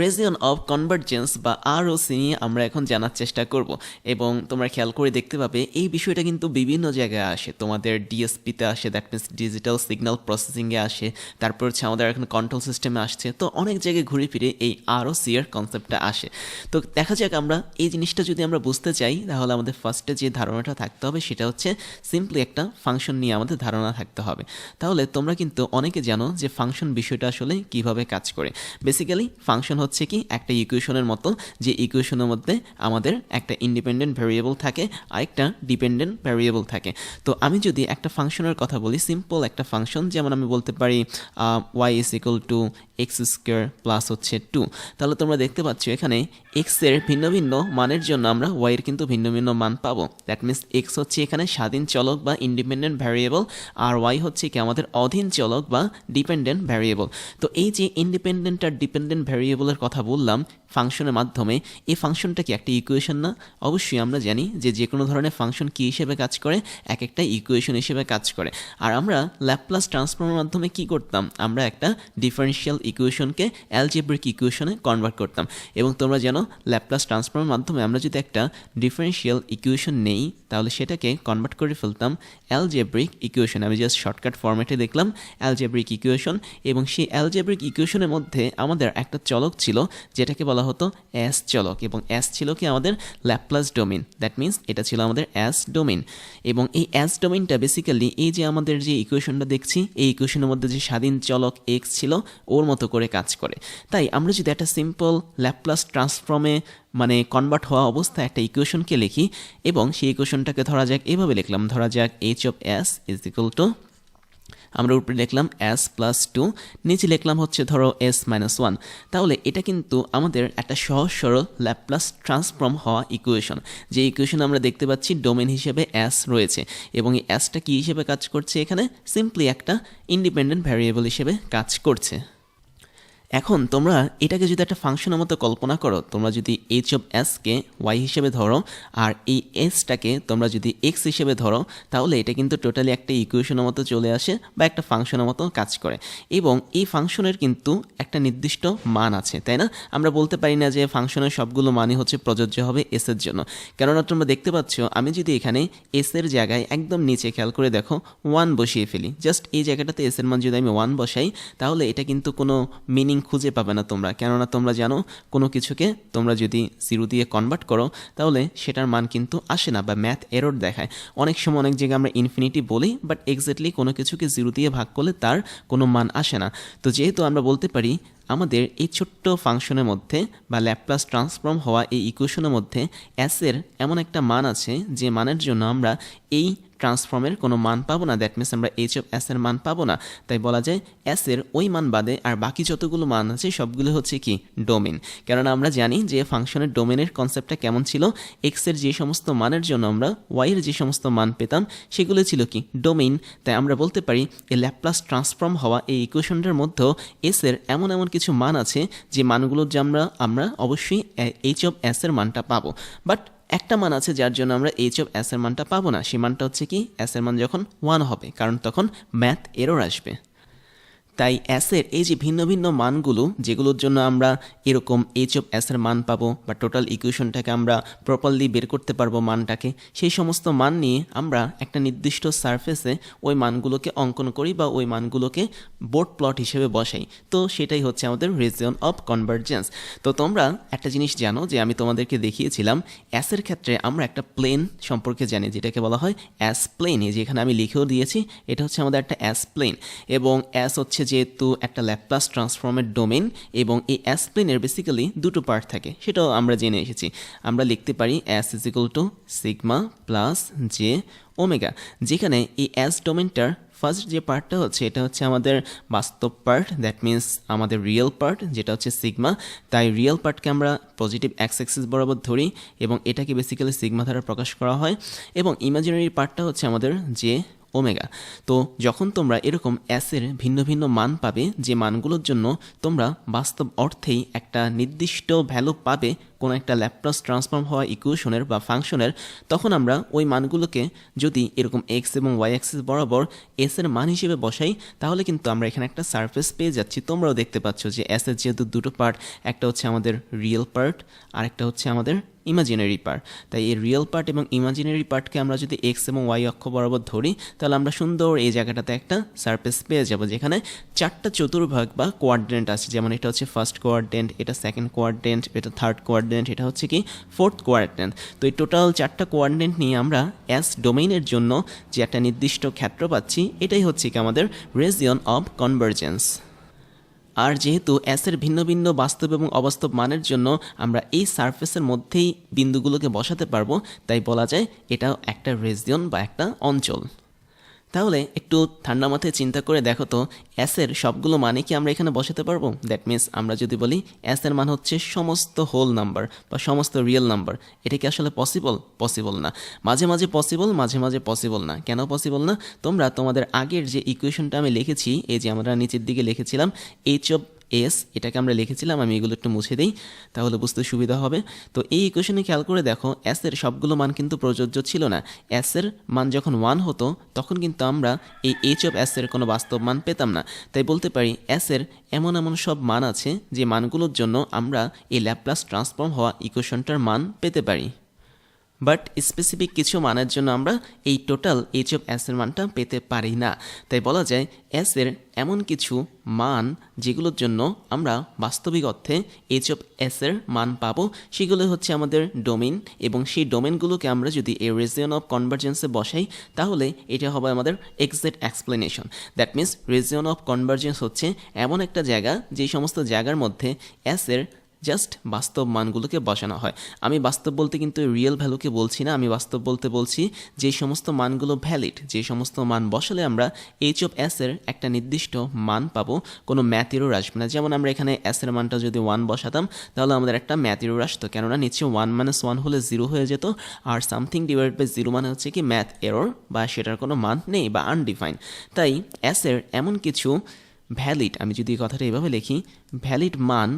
Region of convergence বা ROC নিয়ে আমরা এখন জানার চেষ্টা করব এবং তোমরা খেয়াল করে দেখতে পাবে এই বিষয়টা কিন্তু বিভিন্ন জায়গায় আসে। তোমাদের ডিএসপিতে আসে, দ্যাট মিনস ডিজিটাল সিগন্যাল প্রসেসিংয়ে আসে, তারপর হচ্ছে আমাদের এখন কন্ট্রোল সিস্টেমে আসছে। তো অনেক জায়গায় ঘুরে ফিরে এই আরওসি এর কনসেপ্টটা আসে। তো দেখা যাক আমরা এই জিনিসটা যদি আমরা বুঝতে চাই তাহলে আমাদের ফার্স্টে যে ধারণাটা থাকতে হবে সেটা হচ্ছে সিম্পলি একটা ফাংশন নিয়ে আমাদের ধারণা থাকতে হবে। তাহলে তোমরা কিন্তু অনেকে জানো যে ফাংশন বিষয়টা আসলে কিভাবে কাজ করে। বেসিক্যালি ফাংশন হচ্ছে কি একটা ইকুয়েশনের মতো, যে ইকুয়েশনের মধ্যে আমাদের একটা ইন্ডিপেন্ডেন্ট ভ্যারিয়েবল থাকে আর একটা ডিপেন্ডেন্ট ভ্যারিয়েবল থাকে। তো আমি যদি একটা ফাংশনের কথা বলি, সিম্পল একটা ফাংশন, যেমন আমি বলতে পারি y is equal to x square plus হচ্ছে 2, তাহলে তোমরা দেখতে পাচ্ছ এখানে এক্স এর ভিন্ন ভিন্ন মানের জন্য আমরা y এর কিন্তু ভিন্ন ভিন্ন মান পাবো। দ্যাট মিনস এক্স হচ্ছে এখানে স্বাধীন চলক বা ইন্ডিপেন্ডেন্ট ভ্যারিয়েবল, আর y হচ্ছে কি আমাদের অধীন চলক বা ডিপেন্ডেন্ট ভ্যারিয়েবল। তো এই যে ইন্ডিপেন্ডেন্ট আর ডিপেন্ডেন্ট ভ্যারিয়েবলের কথা বললাম ফাংশনের মাধ্যমে, এই ফাংশনটা কি একটা ইকুয়েশন না? অবশ্যই আমরা জানি যে কোনো ধরনের ফাংশন কী হিসেবে কাজ করে, এক একটা ইকুয়েশন হিসেবে কাজ করে। আর আমরা ল্যাপ্লাস ট্রান্সফর্মের মাধ্যমে কি করতাম, আমরা একটা ডিফারেনশিয়াল ইকুয়েশনকে অ্যালজেব্রিক ইকুয়েশনে কনভার্ট করতাম। এবং তোমরা জানো ল্যাপ্লাস ট্রান্সফর্মের মাধ্যমে আমরা যদি একটা ডিফারেনশিয়াল ইকুয়েশন নেই তাহলে সেটাকে কনভার্ট করে ফেলতাম অ্যালজেব্রিক ইকুয়েশন। আমি জাস্ট শর্টকাট ফরম্যাটে দেখলাম অ্যালজেব্রিক ইকুয়েশন, এবং সেই অ্যালজেব্রিক ইকুয়েশনের মধ্যে আমাদের একটা চলক ছিল যেটাকে বলা হতো এস চলক, এবং এস ছিল কি আমাদের ল্যাপ্লাস ডোমেন। দ্যাট মিনস এটা ছিল আমাদের এস ডোমেন। এবং এই এস ডোমেনটা বেসিক্যালি এই যে আমাদের যে ইকুয়েশনটা দেখছি এই ইকুয়েশনের মধ্যে যে স্বাধীন চলক এক্স ছিল ওর মতো করে কাজ করে। তাই আমরা যদি একটা সিম্পল ল্যাপ্লাস ট্রান্সফর্মে মানে কনভার্ট হওয়া অবস্থায় একটা ইকুয়েশনকে লিখি, এবং সেই ইকুয়েশনটাকে ধরা যাক এভাবে লিখলাম, ধরা যাক H of S is equal to, আমরা উপরে লিখলাম এস প্লাস 2, নিচে লিখলাম হচ্ছে ধরো এস মাইনাস 1। তাহলে এটা কিন্তু আমাদের একটা সহজ সরল ল্যাপ্লাস ট্রান্সফর্ম হওয়া ইকুয়েশন, যে ইকুয়েশন আমরা দেখতে পাচ্ছি ডোমেন হিসেবে এস রয়েছে, এবং এই এসটা কী হিসেবে কাজ করছে, এখানে সিম্পলি একটা ইন্ডিপেন্ডেন্ট ভ্যারিয়েবল হিসেবে কাজ করছে। এখন তোমরা এটাকে যদি একটা ফাংশনের মতো কল্পনা করো, তোমরা যদি এইচ অফ এসকে ওয়াই হিসেবে ধরো আর এই এসটাকে তোমরা যদি এক্স হিসেবে ধরো, তাহলে এটা কিন্তু টোটালি একটা ইকুয়েশনের মতো চলে আসে বা একটা ফাংশনের মতো কাজ করে। এবং এই ফাংশনের কিন্তু একটা নির্দিষ্ট মান আছে, তাই না? আমরা বলতে পারি না যে ফাংশনের সবগুলো মানই হচ্ছে প্রযোজ্য হবে এসের জন্য, কেননা তোমরা দেখতে পাচ্ছ আমি যদি এখানে এসের জায়গায় একদম নিচে খেয়াল করে দেখো 1 বসিয়ে ফেলি, জাস্ট এই জায়গাটাতে এসের মান যদি আমি 1 বসাই তাহলে এটা কিন্তু কোনো মিনিং খুঁজে পাবে না তোমরা, কেননা তোমরা জানো কোনো কিছুকে তোমরা যদি 0 দিয়ে কনভার্ট করো তাহলে সেটার মান কিন্তু আসে না বা ম্যাথ এরর দেখায়। অনেক সময় অনেক জায়গায় আমরা ইনফিনিটি বলি, বাট এক্স্যাক্টলি কোনো কিছুকে 0 দিয়ে ভাগ করলে তার কোনো মান আসে না। তো যেহেতু আমরা বলতে পারি আমাদের এই ছোট্ট ফাংশনের মধ্যে বা ল্যাপ্লাস ট্রান্সফর্ম হওয়া এই ইকুয়েশনের মধ্যে এসের এমন একটা মান আছে যে মানের জন্য আমরা এই ট্রান্সফর্মের কোনো মান পাবো না, দ্যাট মিনস আমরা এইচ অফ এস এর মান পাবো না। তাই বলা যায় এসের ওই মান বাদে আর বাকি যতগুলো মান আছে সবগুলো হচ্ছে কি ডোমেন। কেননা আমরা জানি যে ফাংশনের ডোমেনের কনসেপ্টটা কেমন ছিল, এক্সের যে সমস্ত মানের জন্য আমরা ওয়াইয়ের যে সমস্ত মান পেতাম সেগুলো ছিল কি ডোমেইন। তাই আমরা বলতে পারি এই ল্যাপ্লাস ট্রান্সফর্ম হওয়া এই ইকুয়েশনটার মধ্যেও এসের এমন এমন কিছু মান আছে যে মানগুলোর যে আমরা অবশ্যই এইচ অফ এস এর মানটা পাবো, বাট একটা মান আছে যার জন্য আমরা এইচ অফ এস এর মানটা পাবো না। সেই মানটা হচ্ছে কি এস এর মান যখন 1 হবে, কারণ তখন ম্যাথ এরর আসবে। তাই এসের এই যে ভিন্ন ভিন্ন মানগুলো যেগুলোর জন্য আমরা এরকম এইচ অফ এস এর মান পাবো বা টোটাল ইকুয়েশনটাকে আমরা প্রপারলি বের করতে পারবো মানটাকে, সেই সমস্ত মান নিয়ে আমরা একটা নির্দিষ্ট সারফেসে ওই মানগুলোকে অঙ্কন করি বা ওই মানগুলোকে বোর্ড প্লট হিসেবে বসাই। তো সেটাই হচ্ছে আমাদের রিজিয়ন অফ কনভার্জেন্স। তো তোমরা একটা জিনিস জানো যে আমি তোমাদেরকে দেখিয়েছিলাম এসের ক্ষেত্রে আমরা একটা প্লেন সম্পর্কে জানি যেটাকে বলা হয় এস প্লেন। এই যে এখানে আমি লিখেও দিয়েছি, এটা হচ্ছে আমাদের একটা এস প্লেন, এবং এস হচ্ছে যেহেতু একটা ল্যাপ্লাস ট্রান্সফর্মের ডোমেন, এবং এই এস প্লেনের বেসিক্যালি দুটো পার্ট থাকে সেটাও আমরা জেনে এসেছি। আমরা লিখতে পারি S is equal to sigma plus J omega, যেখানে এই এস ডোমেনটার ফার্স্ট যে পার্টটা হচ্ছে এটা হচ্ছে আমাদের বাস্তব পার্ট, দ্যাট মিনস আমাদের রিয়েল পার্ট যেটা হচ্ছে সিগমা। তাই রিয়েল পার্টকে আমরা পজিটিভ এক্স অ্যাক্সিস বরাবর ধরি এবং এটাকে বেসিক্যালি সিগমা দ্বারা প্রকাশ করা হয়, এবং ইমাজিনারি পার্টটা হচ্ছে আমাদের যে ওমেগা। তো যখন তোমরা এরকম এসের ভিন্ন ভিন্ন মান পাবে, যে মানগুলোর জন্য তোমরা বাস্তব অর্থেই একটা নির্দিষ্ট ভ্যালু পাবে কোনো একটা ল্যাপ্লাস ট্রান্সফর্ম হওয়া ইকুয়েশনের বা ফাংশনের, তখন আমরা ওই মানগুলোকে যদি এরকম এক্স এবং ওয়াই অ্যাক্সিস বরাবর এসের মান হিসেবে বসাই, তাহলে কিন্তু আমরা এখানে একটা সারফেস পেয়ে যাচ্ছি। তোমরাও দেখতে পাচ্ছ যে এসের যেহেতু দুটো পার্ট, একটা হচ্ছে আমাদের রিয়েল পার্ট আর একটা হচ্ছে আমাদের ইমাজিনারি পার্ট। তাই এই রিয়েল পার্ট এবং ইমাজিনারি পার্টকে আমরা যদি এক্স এবং ওয়াই অক্ষ বরাবর ধরি, তাহলে আমরা সুন্দর এই জায়গাটাতে একটা সারফেস পেয়ে যাব, যেখানে চারটা চতুর্ভাগ বা কোয়াড্রেন্ট আছে। যেমন এটা হচ্ছে ফার্স্ট কোয়াড্রেন্ট, এটা সেকেন্ড কোয়াড্রেন্ট, এটা থার্ড কোয়াড্রেন্ট, এটা হচ্ছে কি ফোর্থ কোয়াড্রেন্ট। তো এই টোটাল চারটা কোয়াড্রেন্ট নিয়ে আমরা এস ডোমেইনের জন্য যে একটা নির্দিষ্ট ক্ষেত্র পাচ্ছি, এটাই হচ্ছে কি আমাদের রিজিয়ন অফ কনভারজেন্স। আর যেহেতু এসের ভিন্ন ভিন্ন বাস্তব এবং অবাস্তব মানের জন্য আমরা এই সারফেসের মধ্যেই বিন্দুগুলোকে বসাতে পারবো, তাই বলা যায় এটাও একটা রিজিয়ন বা একটা অঞ্চল। তাহলে একটু ঠান্ডা মাথায় চিন্তা করে দেখো তো, এসের সবগুলো মানে কি আমরা এখানে বসাতে পারবো? দ্যাট মিনস আমরা যদি বলি এসের মান হচ্ছে সমস্ত হোল নাম্বার বা সমস্ত রিয়েল নাম্বার, এটা কি আসলে পসিবল? পসিবল না। মাঝে মাঝে পসিবল, মাঝে মাঝে পসিবল না। কেন পসিবল না? তোমরা তোমাদের আগের যে ইকুয়েশনটা আমি লিখেছি, এই যে আমরা নিচের দিকে লিখেছিলাম এইচ অফ এস, এটাকে আমরা লিখেছিলাম, আমি এগুলো একটু মুছে দিই তাহলে বুঝতে সুবিধা হবে। তো এই ইকুয়েশনে খেয়াল করে দেখো, এসের সবগুলো মান কিন্তু প্রযোজ্য ছিল না। এসের মান যখন 1 হতো, তখন কিন্তু আমরা এই এইচ অফ এসের কোনো বাস্তব মান পেতাম না। তাই বলতে পারি এসের এমন এমন সব মান আছে যে মানগুলোর জন্য আমরা এই ল্যাপ্লাস ট্রান্সফর্ম হওয়া ইকুয়েশনটার মান পেতে পারি। বাট স্পেসিফিক কিছু মানের জন্য আমরা এই টোটাল এইচ অফ এসের মানটা পেতে পারি না। তাই বলা যায় এসের এমন কিছু মান যেগুলোর জন্য আমরা বাস্তবিক অর্থে এইচ অফ এসের মান পাবো, সেগুলো হচ্ছে আমাদের ডোমেইন, এবং সেই ডোমেইনগুলোকে আমরা যদি এই রিজিয়ন অফ কনভারজেন্সে বসাই, তাহলে এটা হবে আমাদের exact explanation. That means region of convergence হচ্ছে এমন একটা জায়গা যে সমস্ত জায়গার মধ্যে এসের জাস্ট বাস্তব মানগুলোকে বসানো হয়। আমি বাস্তব বলতে কিন্তু রিয়েল ভ্যালুকে বলছি না, আমি বাস্তব বলতে বলছি যে সমস্ত মানগুলো ভ্যালিড, যে সমস্ত মান বসালে আমরা এইচ অফ এসের একটা নির্দিষ্ট মান পাবো, কোনো ম্যাথ এরর আসবে না। যেমন আমরা এখানে এসের মানটা যদি 1 বসাতাম, তাহলে আমাদের একটা ম্যাথ এরর আসতো, কেননা নিচে 1 - 1 হলে 0 হয়ে যেত, আর সামথিং ডিভাইড বাই 0 মানে হচ্ছে কি ম্যাথ এরর, বা সেটার কোনো মান নেই বা আনডিফাইন্ড। তাই এসের এমন কিছু ভ্যালিড, আমি যদি এই কথাটা এভাবে লিখি, ভ্যালিড মান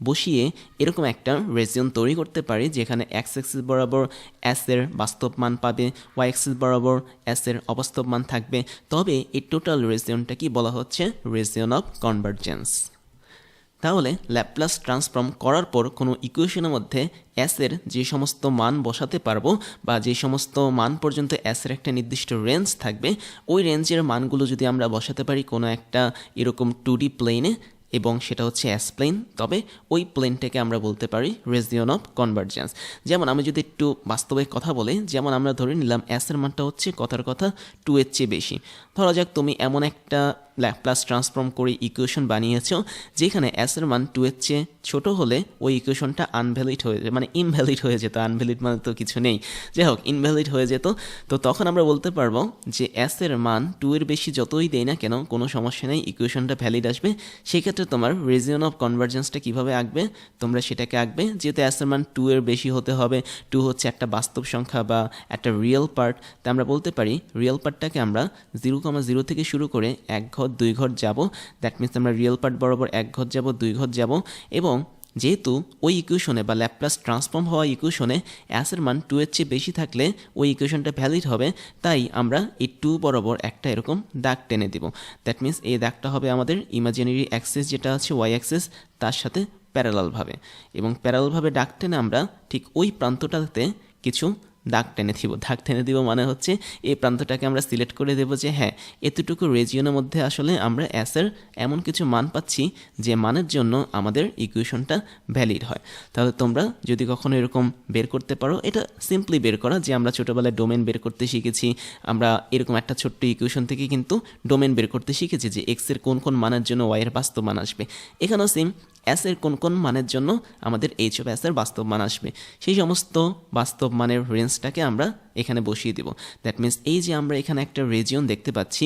বসিয়ে এরকম একটা রিজিয়ন তৈরি করতে পারি, যেখানে এক্স অ্যাক্সিস বরাবর এসের বাস্তব মান পাবে, ওয়াই অ্যাক্সিস বরাবর এসের অবাস্তব মান থাকবে। তবে এই টোটাল রিজিয়নটা কি বলা হচ্ছে? Region of convergence. তাহলে ল্যাপ্লাস ট্রান্সফর্ম করার পর কোনো ইকুয়েশনের মধ্যে এসের যে সমস্ত মান বসাতে পারবো, বা যে সমস্ত মান পর্যন্ত এসের একটা নির্দিষ্ট রেঞ্জ থাকবে, ওই রেঞ্জের মানগুলো যদি আমরা বসাতে পারি কোনো একটা এরকম 2D প্লেনে, এবং সেটা হচ্ছে এস প্লেন, তবে ওই প্লেনটাকে আমরা বলতে পারি রিজিয়ন অফ কনভারজেন্স। যেমন আমি যদি একটু বাস্তবে কথা বলি, যেমন আমরা ধরে নিলাম এসের মানটা হচ্ছে কথার কথা 2 এর চেয়ে বেশি। ধরা যাক তুমি এমন একটা ল্যাপ্লাস ট্রান্সফর্ম করে ইকুয়েশন বানিয়েছো যেখানে এসের মান 2 এর চেয়ে ছোট হলে ওই ইকুয়েশনটা আনভ্যালিড হয়ে যায়, মানে ইনভ্যালিড হয়ে যেত। আনভ্যালিড মানে তো কিছু নেই, যাই হোক ইনভ্যালিড হয়ে যেত। তো তখন আমরা বলতে পারবো যে এসের মান 2 এর বেশি যতই দেই না কেন, কোনো সমস্যা নেই, ইকুয়েশনটা ভ্যালিড আসবে। সেক্ষেত্রে তোমার রিজিয়ন অফ কনভারজেন্সটা কীভাবে আঁকবে? তোমরা সেটাকে আঁকবে যেহেতু এসের মান 2 এর বেশি হতে হবে, 2 হচ্ছে একটা বাস্তব সংখ্যা বা একটা রিয়েল পার্ট। তা আমরা বলতে পারি রিয়েল পার্টটাকে আমরা 0,0 থেকে শুরু করে 1 ঘর 2 ঘর যাব। দ্যাট মিনস আমরা রিয়েল পার্ট বরাবর 1 ঘর যাব, 2 ঘর যাব, এবং যেহেতু ওই ইকুয়েশনে বা ল্যাপ্লাস ট্রান্সফর্ম হওয়া ইকুয়েশনে এসের মান 2 এর চেয়ে বেশি থাকলে ওই ইকুয়েশনটা ভ্যালিড হবে। তাই আমরা এই 2 বরাবর একটা এরকম দাগ টেনে দিব। দ্যাট মিনস এই দাগটা হবে আমাদের ইমাজিনারি অ্যাক্সিস যেটা আছে ওয়াই অ্যাক্সিস, তার সাথে প্যারালালভাবে, এবং প্যারালালভাবে দাগ টেনে আমরা ঠিক ওই প্রান্তটাতে কিছু দাগ টেনে দিব। দাগ টেনে দিব মানে হচ্ছে এই প্রান্তটাকে আমরা সিলেক্ট করে দেবো যে হ্যাঁ, এতটুকু রিজিয়নের মধ্যে আসলে আমরা এসের এমন কিছু মান পাচ্ছি যে মানের জন্য আমাদের ইকুয়েশনটা ভ্যালিড হয়। তাহলে তোমরা যদি কখনো এরকম বের করতে পারো, এটা সিম্পলি বের করা, যে আমরা ছোটোবেলায় ডোমেন বের করতে শিখেছি, আমরা এরকম একটা ছোট্ট ইকুয়েশন থেকে কিন্তু ডোমেন বের করতে শিখেছি যে এক্সের কোন কোন মানের জন্য ওয়াইয়ের বাস্তব মান আসবে। এখানেও সেম, এসের কোন কোন মানের জন্য আমাদের এইচ অফ এসের বাস্তব মান আসবে, সেই সমস্ত বাস্তব মানের রেঞ্জটাকে আমরা এখানে বসিয়ে দিব। দ্যাট মিনস এই যে আমরা এখানে একটা রিজিয়ন দেখতে পাচ্ছি,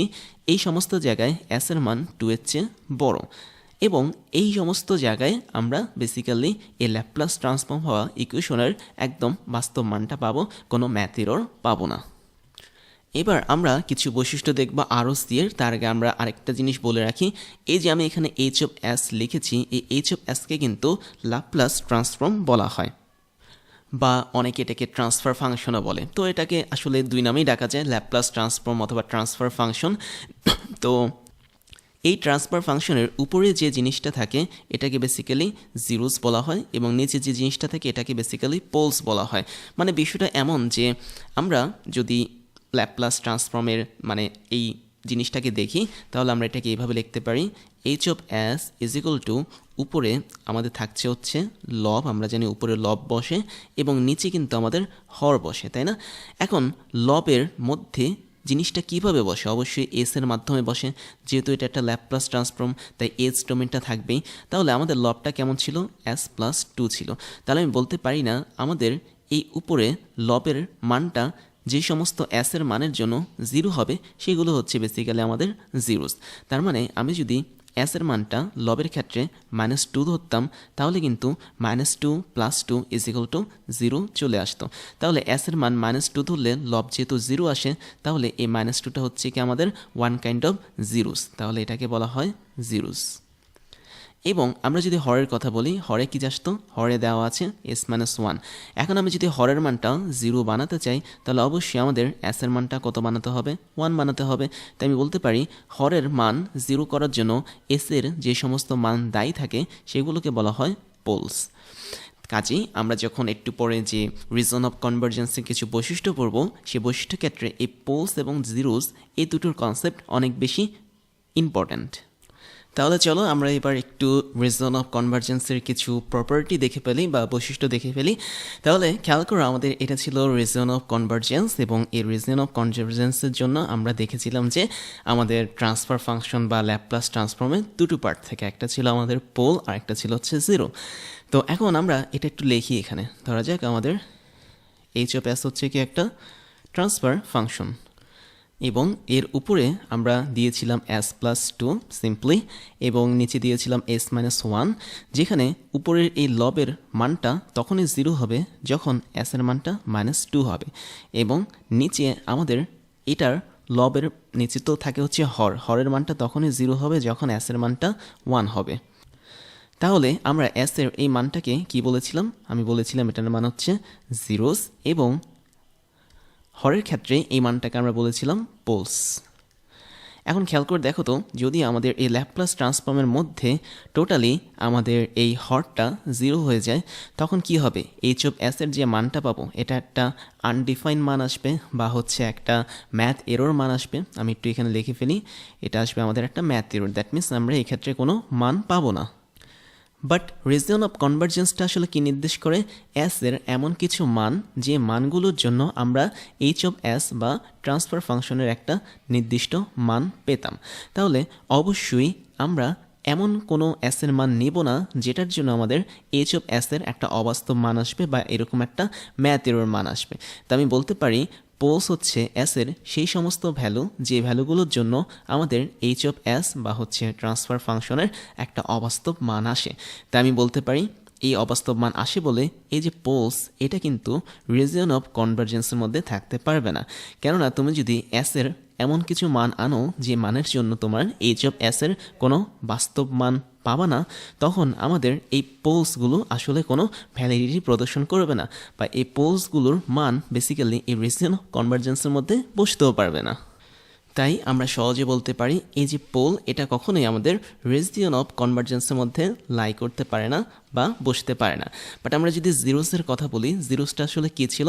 এই সমস্ত জায়গায় এসের মান 2 এর চেয়ে বড়, এবং এই সমস্ত জায়গায় আমরা বেসিক্যালি এই ল্যাপ্লাস ট্রান্সফর্ম হওয়া ইকুয়েশনের একদম বাস্তব মানটা পাবো, কোনো ম্যাথ এরর পাবো না। এবার আমরা কিছু বৈশিষ্ট্য দেখব আরও সি এর। তার আগে আমরা আরেকটা জিনিস বলে রাখি, এই যে আমি এখানে এইচ অফ এস লিখেছি, এই এইচ অফ এসকে কিন্তু ল্যাপ্লাস ট্রান্সফর্ম বলা হয়, বা অনেকে এটাকে ট্রান্সফার ফাংশনও বলে। তো এটাকে আসলে দুই নামেই ডাকা যায়, ল্যাপ্লাস ট্রান্সফর্ম অথবা ট্রান্সফার ফাংশন। তো এই ট্রান্সফার ফাংশনের উপরে যে জিনিসটা থাকে এটাকে বেসিক্যালি জিরোস বলা হয়, এবং নিচে যে জিনিসটা থাকে এটাকে বেসিক্যালি পোলস বলা হয়। মানে বিষয়টা এমন যে আমরা যদি ল্যাপ্লাস ট্রান্সফর্মের মানে এই জিনিসটাকে দেখি, তাহলে আমরা এটাকে এইভাবে লিখতে পারি, H of S is equal to উপরে আমাদের থাকছে হচ্ছে লব, আমরা জানি উপরে লব বসে এবং নিচে কিন্তু আমাদের হর বসে, তাই না? এখন লবের মধ্যে জিনিসটা কিভাবে বসে? অবশ্যই এস এর মাধ্যমে বসে, যেহেতু এটা একটা ল্যাপ্লাস ট্রান্সফর্ম তাই এস ডোমেনটা থাকবেই। তাহলে আমাদের লবটা কেমন ছিল? s+2 ছিল। তাহলে আমি বলতে পারি না আমাদের এই উপরে লবের মানটা যে সমস্ত এস এর মানের জন্য জিরো হবে সেগুলো হচ্ছে বেসিক্যালি আমাদের জিরোস। তার মানে আমি যদি এস এর মানটা লবের ক্ষেত্রে -2 ধরতাম, তাহলে কিন্তু -2 + 2 = 0 চলে আসতো। তাহলে এস এর মান -2 ধরলে লব যেহেতু 0 আসে, তাহলে এই -2টা হচ্ছে কি আমাদের ওয়ান কাইন্ড অফ জিরোস, তাহলে এটাকে বলা হয় জিরোস। এবং আমরা যদি হরের কথা বলি, হরে কি আসতো? হরে দেওয়া আছে s-1। এখন আমি যদি হরের মানটা 0 বানাতে চাই, তাহলে অবশ্যই আমাদের s এর মানটা কত বানাতে হবে? 1 বানাতে হবে। তাই আমি বলতে পারি হরের মান 0 করার জন্য s এর যে সমস্ত মান দায়ী থাকে সেগুলোকে বলা হয় পোলস। কাজেই আমরা যখন একটু পরে যে রিজন অফ কনভার্জেন্সের কিছু বৈশিষ্ট্য পড়ব, সেই বৈশিষ্ট্য ক্ষেত্রে এই পোলস এবং জিরোস এই দুটোর কনসেপ্ট অনেক বেশি ইম্পর্ট্যান্ট। তাহলে চলো আমরা এবার একটু রিজন অফ কনভার্জেন্সের কিছু প্রপার্টি দেখে ফেলি বা বৈশিষ্ট্য দেখে ফেলি। তাহলে খেয়াল করো, আমাদের এটা ছিল রিজন অফ কনভার্জেন্স, এবং এই রিজন অফ কনভার্জেন্সের জন্য আমরা দেখেছিলাম যে আমাদের ট্রান্সফার ফাংশন বা ল্যাপ্লাস ট্রান্সফর্মের দুটো পার্ট থেকে, একটা ছিল আমাদের পোল আর একটা ছিল হচ্ছে জিরো। তো এখন আমরা এটা একটু লিখি এখানে। ধরা যাক আমাদের এইচ অফ এস হচ্ছে কি একটা ট্রান্সফার ফাংশন, এবং এর উপরে আমরা দিয়েছিলাম s+2 সিম্পলি, এবং নিচে দিয়েছিলাম s-1, যেখানে উপরের এই লবের মানটা তখনই 0 হবে যখন s এর মানটা -2 হবে, এবং নিচে আমাদের এটার লবের নিচে তো থাকে হচ্ছে হরের মানটা তখনই 0 হবে যখন s এর মানটা 1 হবে। তাহলে আমরা s এর এই মানটাকে কি বলেছিলাম? আমি বলেছিলাম এটার মান হচ্ছে জিরোস, এবং হরের ক্ষেত্রে এই মানটাকে আমরা বলেছিলাম পোলস। এখন খেয়াল করে দেখো তো, যদি আমাদের এই ল্যাপ্লাস ট্রান্সফর্মের মধ্যে টোটালি আমাদের এই হরটা 0 হয়ে যায়, তখন কি হবে? এইচ অফ এস এর যে মানটা পাবো এটা একটা আনডিফাইন্ড মান আসবে, বা হচ্ছে একটা ম্যাথ এরর মান আসবে। আমি একটু এখানে লিখে ফেলি, এটা আসবে আমাদের একটা ম্যাথ এরর। দ্যাট মিনস আমরা এই ক্ষেত্রে কোনো মান পাবো না। বাট রিজন অফ কনভার্জেন্সটা আসলে কি নির্দেশ করে? এস এর এমন কিছু মান যে মানগুলোর জন্য আমরা এইচ অফ এস বা ট্রান্সফার ফাংশনের একটা নির্দিষ্ট মান পেতাম। তাহলে অবশ্যই আমরা এমন কোনো এস এর মান নেব না যেটার জন্য আমাদের এইচ অফ এস এর একটা অবাস্তব মান আসবে বা এরকম একটা ম্যাথ এরর মান আসবে। তো আমি বলতে পারি পোলস হচ্ছে এস এর সেই সমস্ত ভ্যালু যে ভ্যালুগুলোর জন্য আমাদের এইচ অফ এস বা হচ্ছে ট্রান্সফার ফাংশনের একটা অবাস্তব মান আসে। তাই আমি বলতে পারি এই অবাস্তব মান আসে বলে এই যে পোলস, এটা কিন্তু রিজন অফ কনভার্জেন্সের মধ্যে থাকতে পারবে না। কেননা তুমি যদি এস এর এমন কিছু মান আনো যে মানের জন্য তোমার এইচ অফ এস এর কোনো বাস্তব মান পাবা না, তখন আমাদের এই পোলসগুলো আসলে কোনো ভ্যালিডিটি প্রদর্শন করবে না, বা এই পোলসগুলোর মান বেসিক্যালি এই রিজন অফ কনভার্জেন্সের মধ্যে বসতেও পারবে না। তাই আমরা সহজে বলতে পারি এই যে পোল, এটা কখনোই আমাদের রিজন অফ কনভার্জেন্সের মধ্যে লাই করতে পারে না বা বসতে পারে না। বাট আমরা যদি জিরোসের কথা বলি, জিরোসটা আসলে কী ছিল?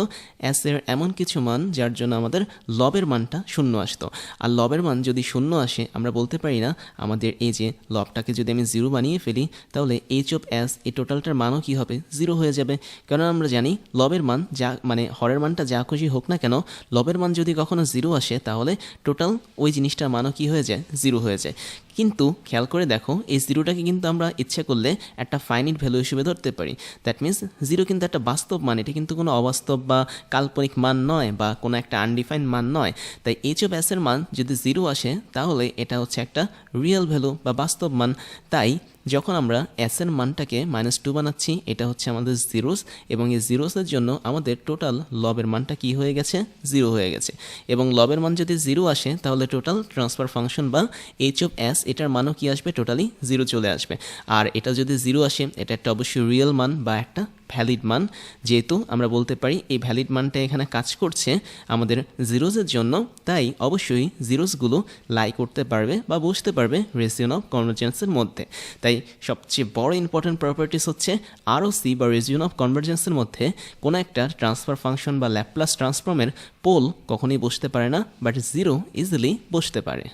এস এর এমন কিছু মান যার জন্য আমাদের লবের মানটা 0 আসতো। আর লবের মান যদি 0 আসে, আমরা বলতে পারি না আমাদের এই যে লবটাকে যদি আমি 0 বানিয়ে ফেলি, তাহলে এইচ অফ এস এই টোটালটার মানও কী হবে? 0 হয়ে যাবে। কারণ আমরা জানি লবের মান যা মানে হরের মানটা যা খুশি হোক না কেন, লবের মান যদি কখনো 0 আসে তাহলে টোটাল ওই জিনিসটার মানও কী হয়ে যায়? 0 হয়ে যায়। কিন্তু খেয়াল করে দেখো, এই জিরোটাকে কিন্তু আমরা ইচ্ছা করলে একটা ফাইনিট ভ্যালু হিসেবে ধরতে পারি। দ্যাট মিনস জিরো কিন্তু একটা বাস্তব মান, এটা কিন্তু কোনো অবাস্তব বা কাল্পনিক মান নয়, বা কোনো একটা আনডিফাইন্ড মান নয়। তাই এইচ অফ এস এর মান যদি 0 আসে, তাহলে এটা হচ্ছে একটা রিয়েল ভ্যালু বা বাস্তব মান। তাই যখন আমরা এস এর মানটাকে -2 বানাচ্ছি, এটা হচ্ছে আমাদের জিরোস, এবং এই জিরোসের জন্য আমাদের টোটাল লবের মানটা কি হয়ে গেছে, 0 হয়ে গেছে। এবং লবের মান যদি 0 আসে তাহলে টোটাল ট্রান্সফার ফাংশন বা এইচ অফ এস এটার মানও কি আসবে, টোটালি 0 চলে আসবে। আর এটা যদি 0 আসে, এটা একটা অবশ্যই রিয়েল মান বা একটা ভ্যালিড মান, যেহেতু আমরা বলতে পারি এই ভ্যালিড মানটা এখানে কাজ করছে আমাদের জিরোসের জন্য, তাই অবশ্যই জিরোসগুলো লাই করতে পারবে বা বসতে পারবে রেজিয়ন অফ কনভারজেন্সের মধ্যে। তাই সবচেয়ে বড় ইম্পর্টেন্ট প্রপার্টিস হচ্ছে আরওসি বা রিজিয়ন অফ কনভারজেন্সের মধ্যে কোনো একটা ট্রান্সফার ফাংশন বা ল্যাপ্লাস ট্রান্সফর্মের পোল কখনোই বসতে পারে না, বাট জিরো ইজিলি বসতে পারে।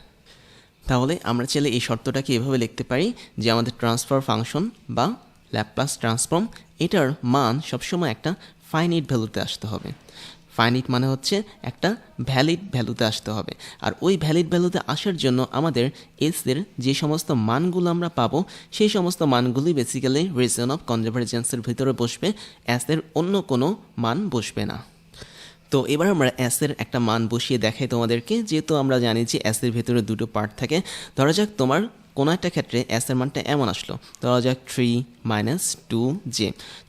তাহলে আমরা চাইলে এই শর্তটাকে এভাবে লিখতে পারি যে আমাদের ট্রান্সফার ফাংশন বা ল্যাপ্লাস ট্রান্সফর্ম এটার মান সবসময় একটা ফাইনাইট ভ্যালুতে আসতে হবে। ফাইনাইট মানে হচ্ছে একটা ভ্যালিড ভ্যালুতে আসতে হবে। আর ওই ভ্যালিড ভ্যালুতে আসার জন্য আমাদের এসের যে সমস্ত মানগুলো আমরা পাবো সেই সমস্ত মানগুলি বেসিক্যালি রিজন অফ কনভারজেন্সের ভিতরে বসবে, এসের অন্য কোনো মান বসবে না। তো এবার আমরা এসের একটা মান বসিয়ে দেখাই তোমাদেরকে, যেহেতু আমরা জানি যে এসের ভেতরে দুটো পার্ট থাকে। ধরা যাক তোমার কোনো একটা ক্ষেত্রে এসের মানটা এমন আসলো, ধরা যাক 3 - 2j,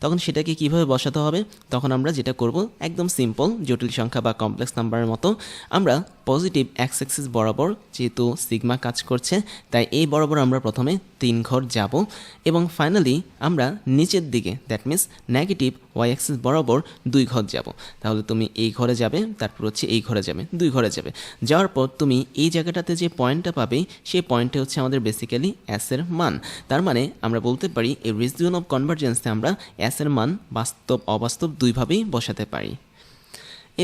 তখন সেটাকে কিভাবে বসাতে হবে? তখন আমরা যেটা করব একদম সিম্পল, জটিল সংখ্যা বা কমপ্লেক্স নাম্বারের মতো আমরা পজিটিভ এক্স অ্যাক্সিস বরাবর, যেহেতু সিগমা কাজ করছে তাই এই বরাবর আমরা প্রথমে 3 ঘর যাব, এবং ফাইনালি আমরা নিচের দিকে that means negative y axis বরাবর 2 ঘর যাব। তাহলে তুমি এই ঘরে যাবে, তারপর হচ্ছে এই ঘরে যাবে, 2 ঘরে যাবে। যাওয়ার পর তুমি এই জায়গাটাতে যে পয়েন্টটা পাবে সেই পয়েন্টে হচ্ছে আমাদের বেসিক্যালি এসের মান। তার মানে আমরা বলতে পারি এই রিজিয়ন অফ কনভারজেন্সে আমরা এসের মান বাস্তব অবাস্তব দুইভাবেই বসাতে পারি।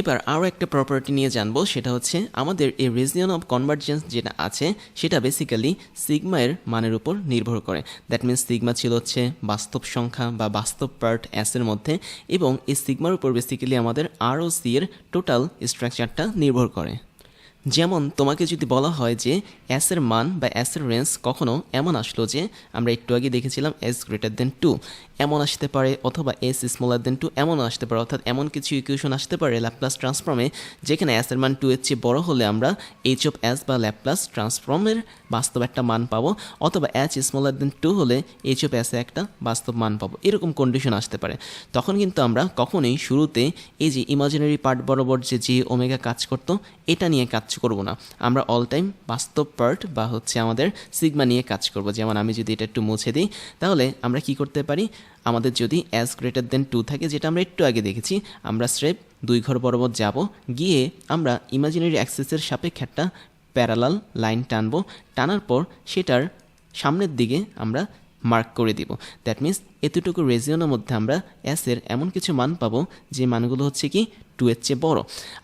এবার আরও একটা প্রপার্টি নিয়ে জানবো, সেটা হচ্ছে আমাদের এই রিজিয়ন অফ কনভারজেন্স যেটা আছে সেটা বেসিক্যালি সিগমায়ের মানের উপর নির্ভর করে। দ্যাট মিনস সিগমা ছিল হচ্ছে বাস্তব সংখ্যা বা বাস্তব পার্ট এসের মধ্যে, এবং এই সিগমার উপর বেসিক্যালি আমাদের আরওসি এর টোটাল স্ট্রাকচারটা নির্ভর করে। যেমন তোমাকে যদি বলা হয় যে এসের মান বা এসের রেঞ্জ কখনো এমন আসলো যে আমরা একটু আগে দেখেছিলাম এস গ্রেটার দেন 2 এমন আসতে পারে, অথবা এস স্মলার দেন 2 এমনও আসতে পারে, অর্থাৎ এমন কিছু ইকুয়েশন আসতে পারে ল্যাপ্লাস ট্রান্সফর্মে যেখানে এসের মান 2 এর চেয়ে বড় হলে আমরা এইচ অফ এস বা ল্যাপ্লাস ট্রান্সফর্মের বাস্তব একটা মান পাবো, অথবা এচ স্মলার দেন 2 হলে এইচ অফ এসে একটা বাস্তব মান পাবো, এরকম কন্ডিশন আসতে পারে। তখন কিন্তু আমরা কখনোই শুরুতে এই যে ইমাজিনারি পার্ট বরাবর যে ওমেগা কাজ করতো এটা নিয়ে কাজ করব না, আমরা অল টাইম বাস্তব পার্ট বা হচ্ছে আমাদের সিগমা নিয়ে কাজ করব। যেমন আমি যদি এটা একটু মুছে দিই, তাহলে আমরা কি করতে পারি, আমাদের যদি এস গ্রেটার দেন 2 থাকে, যেটা আমরা একটু আগে দেখেছি, আমরা স্রেফ 2 ঘর বরাবর যাব, গিয়ে আমরা ইমাজিনারি অ্যাক্সিসের সাপেক্ষে একটা প্যারালাল লাইন টানবো, টানার পর সেটার সামনের দিকে আমরা মার্ক করে দিব। দ্যাট মিনস এতটুকু রেজিয়নের মধ্যে আমরা এসের এমন কিছু মান পাবো যে মানগুলো হচ্ছে কি 2 এর চেয়ে বড়।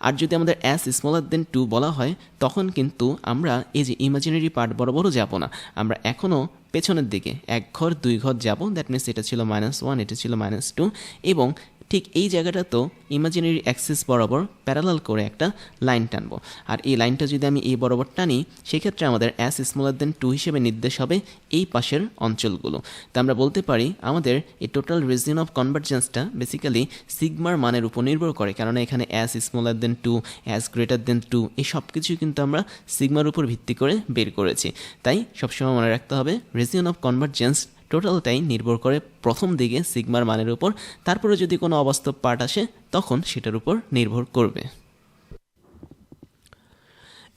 আর যদি আমাদের এস স্মলার দেন 2 বলা হয়, তখন কিন্তু আমরা এই যে ইমাজিনারি পার্ট বরাবরও যাব না, আমরা এখনও পেছনের দিকে 1 ঘর 2 ঘর যাব। দ্যাট মিনস এটা ছিল -1, এটা ছিল -2, এবং ঠিক এই জায়গাটা তো ইমাজিনারি অ্যাক্সিস বরাবর প্যারালাল করে একটা লাইন টানবো। আর এই লাইনটা যদি আমি এই বরাবর টানি, সেক্ষেত্রে আমাদের এস স্মলার দেন 2 হিসেবে নির্দেশ হবে এই পাশের অঞ্চলগুলো। তা আমরা বলতে পারি আমাদের এই টোটাল রিজিয়ন অফ কনভারজেন্সটা বেসিক্যালি সিগমার মানের উপর নির্ভর করে, কারণ এখানে এস স্মলার দেন 2, এস গ্রেটার দেন 2 এই সব কিছুই কিন্তু আমরা সিগমার উপর ভিত্তি করে বের করেছি। তাই সবসময় মনে রাখতে হবে রিজিয়ন অফ কনভারজেন্স টোটালটাই নির্ভর করে প্রথম দিকে সিগমার মানের উপর, তারপরে যদি কোনো অবাস্তব পার্ট আসে তখন সেটার উপর নির্ভর করবে।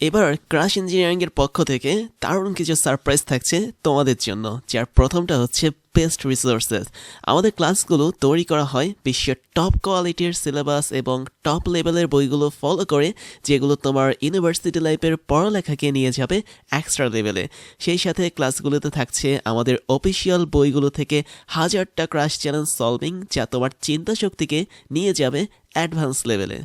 এবার ক্রাশ ইঞ্জিনিয়ারিংয়ের পক্ষ থেকে দারুণ কিছু সারপ্রাইজ থাকছে তোমাদের জন্য, যার প্রথমটা হচ্ছে বেস্ট রিসোর্সেস। আমাদের ক্লাসগুলো তৈরি করা হয় বিশ্বের টপ কোয়ালিটির সিলেবাস এবং টপ লেভেলের বইগুলো ফলো করে, যেগুলো তোমার ইউনিভার্সিটি লাইফের পড়ালেখাকে নিয়ে যাবে এক্সট্রা লেভেলে। সেই সাথে ক্লাসগুলোতে থাকছে আমাদের অফিসিয়াল বইগুলো থেকে হাজারটা ক্রাশ চ্যালেঞ্জ সলভিং, যা তোমার চিন্তা শক্তিকে নিয়ে যাবে অ্যাডভান্স লেভেলে।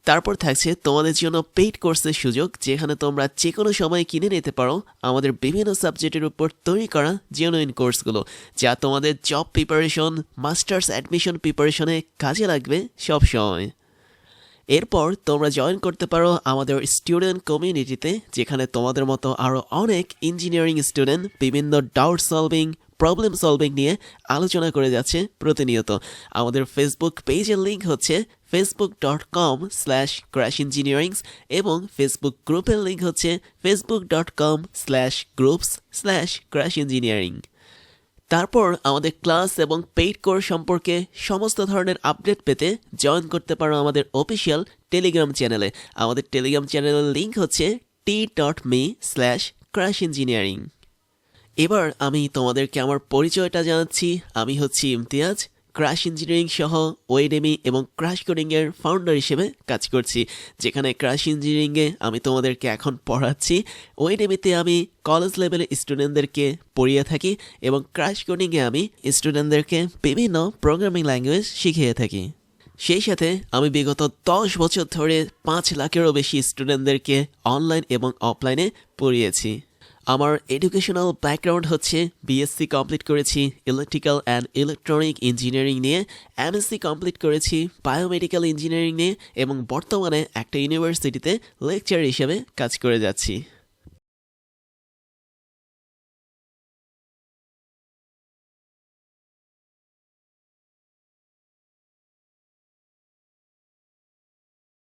তারপর থাকছে তোমাদের জন্য পেইড কোর্সের সুযোগ, যেখানে তোমরা যে কোনো সময় কিনে নিতে পারো আমাদের বিভিন্ন সাবজেক্টের উপর তৈরি করা জেনুইন কোর্সগুলো, যা তোমাদের জব প্রিপারেশন, মাস্টার্স অ্যাডমিশন প্রিপারেশনে কাজে লাগবে সব সময়। এরপর তোমরা জয়েন করতে পারো আমাদের স্টুডেন্ট কমিউনিটিতে, যেখানে তোমাদের মতো আরও অনেক ইঞ্জিনিয়ারিং স্টুডেন্ট বিভিন্ন ডাউট সলভিং, প্রবলেম সলভিং নিয়ে আলোচনা করে যাচ্ছে প্রতিনিয়ত। আমাদের ফেসবুক পেজের লিঙ্ক হচ্ছে facebook.com/crashengineerings এবং ফেসবুক গ্রুপের লিঙ্ক হচ্ছে facebook.com/groups/crashengineering। তারপর আমাদের ক্লাস এবং পেইড কোর্স সম্পর্কে সমস্ত ধরনের আপডেট পেতে জয়েন করতে পারো আমাদের অফিসিয়াল টেলিগ্রাম চ্যানেলে। আমাদের টেলিগ্রাম চ্যানেলের লিঙ্ক হচ্ছে t.me/crashengineering। এবার আমি তোমাদেরকে আমার পরিচয়টা জানাচ্ছি। আমি হচ্ছি ইমতিয়াজ, ক্র্যাশ ইঞ্জিনিয়ারিং সহ ওয়েডেমি এবং ক্র্যাশ কোডিংয়ের ফাউন্ডার হিসেবে কাজ করছি। যেখানে ক্র্যাশ ইঞ্জিনিয়ারিংয়ে আমি তোমাদেরকে এখন পড়াচ্ছি, ওয়েডেমিতে আমি কলেজ লেভেলে স্টুডেন্টদেরকে পড়িয়ে থাকি এবং ক্র্যাশ কোডিংয়ে আমি স্টুডেন্টদেরকে বিভিন্ন প্রোগ্রামিং ল্যাঙ্গুয়েজ শিখিয়ে থাকি। সেই সাথে আমি বিগত 10 বছর ধরে 5 লাখেরও বেশি স্টুডেন্টদেরকে অনলাইন এবং অফলাইনে পড়িয়েছি। আমার এডুকেশনাল ব্যাকগ্রাউন্ড হচ্ছে বিএসসি কমপ্লিট করেছি ইলেকট্রিক্যাল অ্যান্ড ইলেকট্রনিক ইঞ্জিনিয়ারিং নিয়ে, এমএসসি কমপ্লিট করেছি বায়োমেডিক্যাল ইঞ্জিনিয়ারিং নিয়ে এবং বর্তমানে একটা ইউনিভার্সিটিতে লেকচার হিসেবে কাজ করে যাচ্ছি।